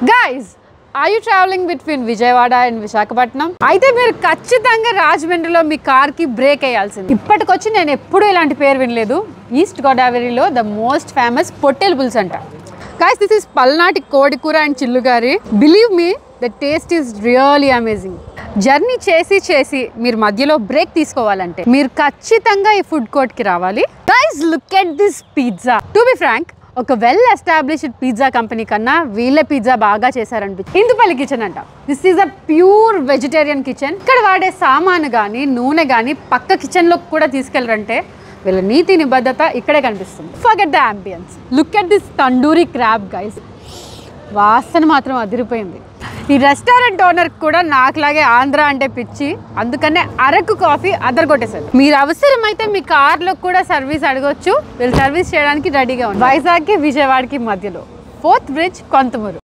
Guys, are you traveling between Vijayawada and Visakhapatnam? అయితే మీరు ఖచ్చితంగా రాజమండ్రిలో మీ కార్కి బ్రేక్ వేయాల్సింది. ఇప్పటికొచ్చి నేను ఎప్పుడూ ఇలాంటి పేరు వినలేదు. ఈస్ట్ గోదావరిలో ద మోస్ట్ ఫేమస్ పొట్టేలు పులుసు అంట. Guys, this is పల్నాటి కోడి కూర అండ్ చిల్లుగారి. Believe me, the taste is really amazing. Journey చేసి మీరు మధ్యలో బ్రేక్ తీసుకోవాలంటే మీరు ఖచ్చితంగా ఈ ఫుడ్ కోర్ట్కి రావాలి. Guys, look at this pizza. To be frank, ఒక వెల్ ఎస్టాబ్లిష్డ్ పిజ్జా కంపెనీ కన్నా వీళ్ళ పిజ్జా బాగా చేశారనిపించింది. ఇందుపల్లి కిచెన్ అంట. This is a pure vegetarian kitchen. ఇక్కడ వాడే సామాను కానీ నూనె కానీ పక్క కిచెన్లో కూడా తీసుకెళ్ళరంటే వీళ్ళ నీతి నిబద్ధత ఇక్కడే కనిపిస్తుంది. Forget the ambience. Look at this tandoori crab guys. వాసన మాత్రం అదిరిపోయింది. ఈ రెస్టారెంట్ ఓనర్ కూడా నాకులాగే ఆంధ్ర అంటే పిచ్చి, అందుకనే అరకు కాఫీ అదరగొట్టేశారు. మీరు అవసరమైతే మీ కార్లో కూడా సర్వీస్ అడగొచ్చు. వీళ్ళు సర్వీస్ చేయడానికి రెడీగా ఉన్నారు. వైజాగ్కి విజయవాడకి మధ్యలో 4th బ్రిడ్జ్ కొంతమూరు.